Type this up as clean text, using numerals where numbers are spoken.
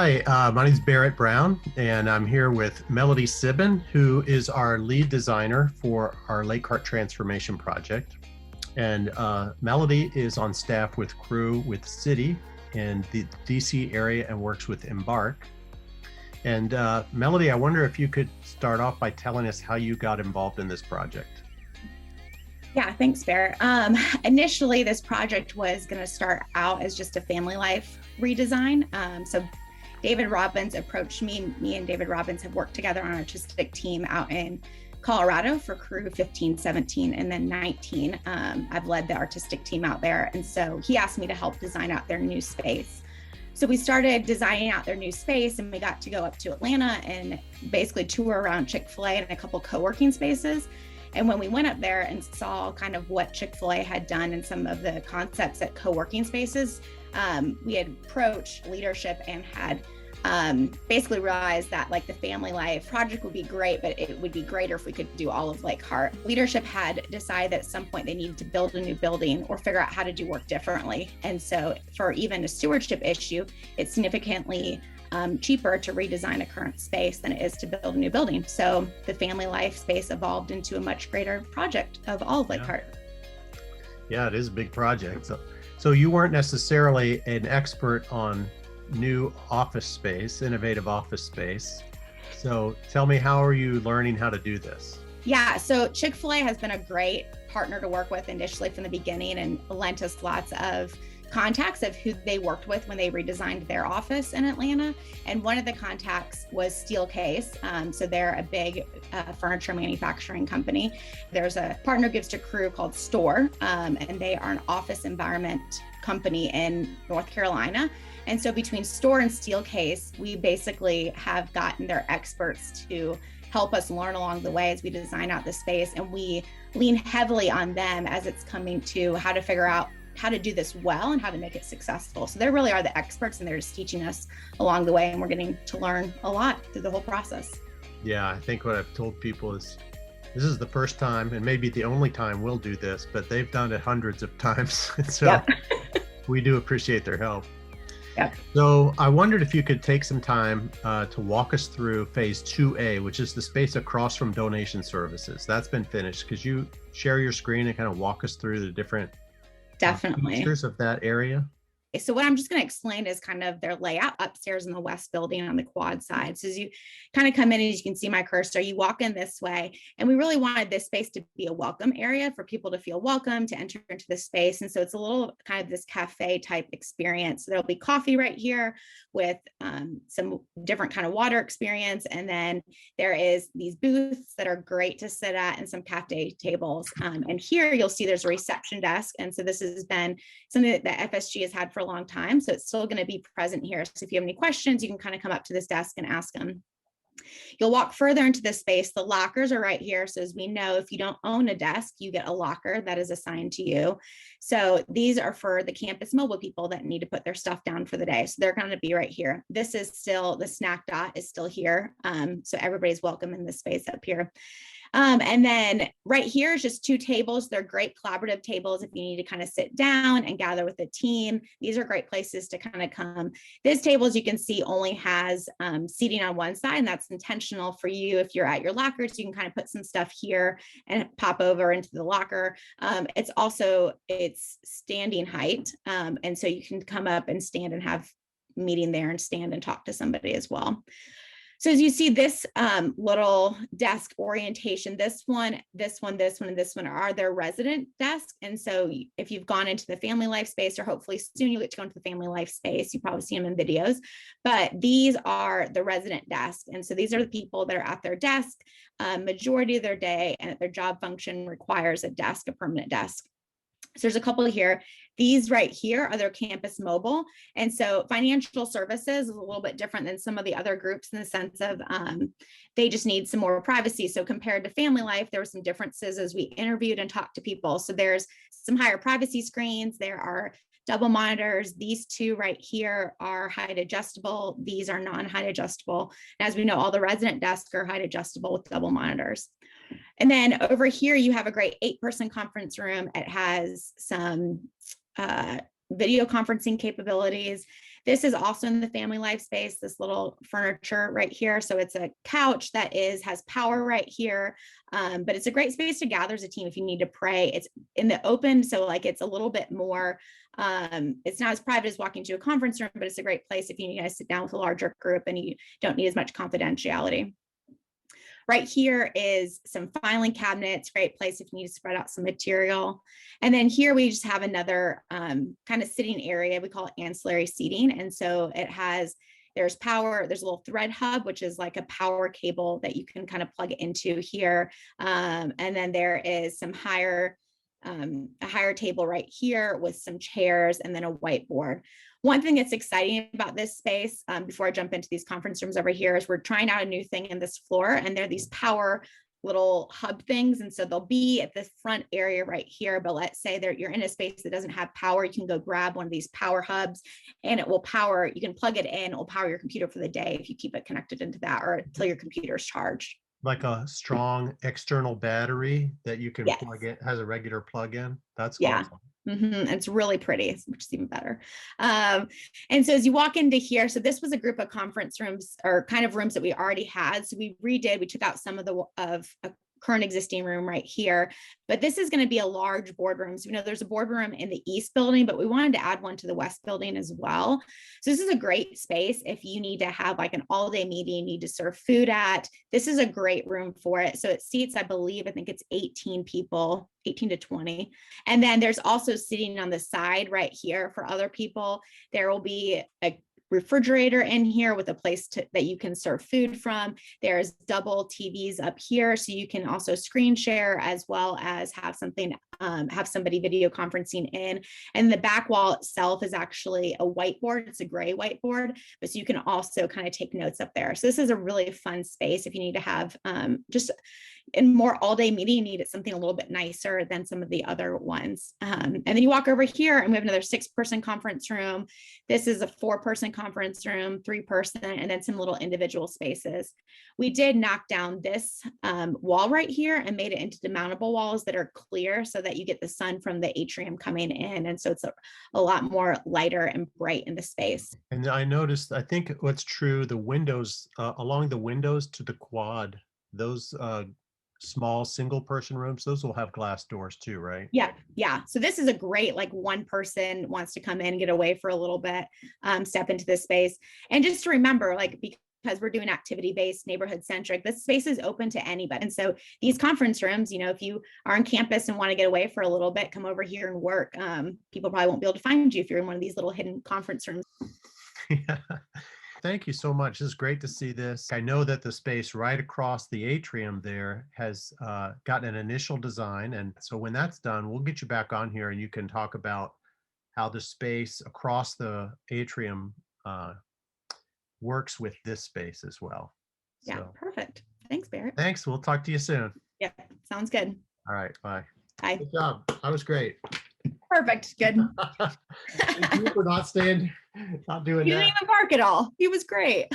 Hi, my name is Barrett Brown, and I'm here with Melody Sibben, who is our lead designer for our Lake Hart Transformation Project. And Melody is on staff with Crew with City in the DC area and works with Embark. And Melody, I wonder if you could start off by telling us how you got involved in this project. Yeah, thanks, Bear. Initially, this project was going to start out as just a family life redesign. So David Robbins approached me. Me and David Robbins have worked together on an artistic team out in Colorado for Crew 15, 17, and then 19. I've led the artistic team out there. And so he asked me to help design out their new space. So we started designing out their new space, and we got to go up to Atlanta and basically tour around Chick-fil-A and a couple co-working spaces. And when we went up there and saw kind of what Chick-fil-A had done and some of the concepts at co-working spaces, we had approached leadership and had basically realized that like the family life project would be great, but it would be greater if we could do all of Lake Hart. Leadership had decided that at some point they needed to build a new building or figure out how to do work differently. And so for even a stewardship issue, it's significantly cheaper to redesign a current space than it is to build a new building. So the family life space evolved into a much greater project of all of Lake Hart. Yeah, it is a big project. So you weren't necessarily an expert on new office space, innovative office space. So tell me, how are you learning how to do this? Yeah, so Chick-fil-A has been a great partner to work with initially from the beginning and lent us lots of contacts of who they worked with when they redesigned their office in Atlanta. And one of the contacts was Steelcase. So they're a big furniture manufacturing company. There's a partner gives to Crew called Store, and they are an office environment company in North Carolina. And so between Store and Steelcase, we basically have gotten their experts to help us learn along the way as we design out the space. And we lean heavily on them as it's coming to how to figure out how to do this well and how to make it successful. So they really are the experts, and they're just teaching us along the way, and we're getting to learn a lot through the whole process. Yeah, I think what I've told people is this is the first time, and maybe the only time we'll do this, but they've done it hundreds of times. So yep. We do appreciate their help. Yep. So I wondered if you could take some time to walk us through phase 2A, which is the space across from donation services. That's been finished. Could you share your screen and kind of walk us through the different features of that area? So what I'm just going to explain is kind of their layout upstairs in the west building on the quad side. So as you kind of come in, as you can see my cursor, you walk in this way, and we really wanted this space to be a welcome area for people to feel welcome to enter into the space. And so it's a little kind of this cafe type experience. So there'll be coffee right here with some different kind of water experience. And then there is these booths that are great to sit at and some cafe tables. And here you'll see there's a reception desk. And so this has been something that FSG has had for a long time. So it's still going to be present here. So if you have any questions, you can kind of come up to this desk and ask them. You'll walk further into this space. The lockers are right here. So as we know, if you don't own a desk, you get a locker that is assigned to you. So these are for the campus mobile people that need to put their stuff down for the day. So they're going to be right here. This is still, the snack dot is still here. So everybody's welcome in this space up here. And then right here is just two tables. They're great collaborative tables if you need to kind of sit down and gather with a team. These are great places to kind of come. This table, as you can see, only has seating on one side, and that's intentional for you. If you're at your lockers, you can kind of put some stuff here and pop over into the locker. It's standing height. And so you can come up and stand and have meeting there and stand and talk to somebody as well. So as you see this little desk orientation, this one, and this one are their resident desk. And so if you've gone into the family life space, or hopefully soon you'll get to go into the family life space, you probably see them in videos, but these are the resident desk. And so these are the people that are at their desk majority of their day, and their job function requires a desk, a permanent desk. So there's a couple here. These right here are their campus mobile. And so financial services is a little bit different than some of the other groups in the sense of they just need some more privacy. So compared to family life, there were some differences as we interviewed and talked to people. So there's some higher privacy screens. There are double monitors. These two right here are height adjustable. These are non-height adjustable. And as we know, all the resident desks are height adjustable with double monitors. And then over here, you have a great 8-person conference room. It has some video conferencing capabilities. This is also in the family life space, this little furniture right here. So it's a couch that has power right here. But it's a great space to gather as a team if you need to pray. It's in the open, so like it's a little bit more, it's not as private as walking to a conference room, but it's a great place if you need to sit down with a larger group and you don't need as much confidentiality. Right here is some filing cabinets, great place if you need to spread out some material. And then here we just have another kind of sitting area. We call it ancillary seating. And so there's power, there's a little thread hub, which is like a power cable that you can kind of plug into here. And then there is a higher table right here with some chairs and then a whiteboard. One thing that's exciting about this space, before I jump into these conference rooms over here, is we're trying out a new thing in this floor, and they're these power little hub things. And so they'll be at the front area right here, but let's say you're in a space that doesn't have power, you can go grab one of these power hubs and it will power, you can plug it in, it will power your computer for the day if you keep it connected into that or until your computer's charged. Like a strong external battery that you can Yes. plug in, has a regular plug-in. That's Yeah. awesome. It's really pretty, which is even better. And so as you walk into here, so this was a group of conference rooms or kind of rooms that we already had. So we took out some of a current existing room right here, but this is going to be a large boardroom. So, there's a boardroom in the east building, but we wanted to add one to the west building as well. So this is a great space if you need to have like an all-day meeting, you need to serve food at. This is a great room for it. So it seats, I think it's 18 people, 18 to 20. And then there's also sitting on the side right here for other people. There will be a refrigerator in here with a place that you can serve food from. There's double TVs up here, so you can also screen share as well as have somebody video conferencing in. And the back wall itself is actually a whiteboard. It's a gray whiteboard, but so you can also kind of take notes up there. So this is a really fun space if you need to have just in more all-day meeting, you need something a little bit nicer than some of the other ones. And then you walk over here and we have another 6-person conference room. This is a 4-person conference room, 3-person, and then some little individual spaces. We did knock down this wall right here and made it into demountable walls that are clear so that you get the sun from the atrium coming in. And so it's a lot more lighter and bright in the space. And I noticed, I think what's true, the windows, along the windows to the quad, those small single person rooms, those will have glass doors too, right? Yeah. So this is a great, like one person wants to come in, get away for a little bit, step into this space. And just to remember, like, because we're doing activity-based, neighborhood-centric, this space is open to anybody. And so these conference rooms, if you are on campus and want to get away for a little bit, come over here and work. People probably won't be able to find you if you're in one of these little hidden conference rooms. Yeah. Thank you so much. It's great to see this. I know that the space right across the atrium there has gotten an initial design. And so when that's done, we'll get you back on here and you can talk about how the space across the atrium works with this space as well. Yeah, so, perfect. Thanks, Barrett. Thanks. We'll talk to you soon. Yeah, sounds good. All right. Bye. Bye. Good job. That was great. Perfect. Good. Thank you for not doing He didn't that. even bark at all. He was great.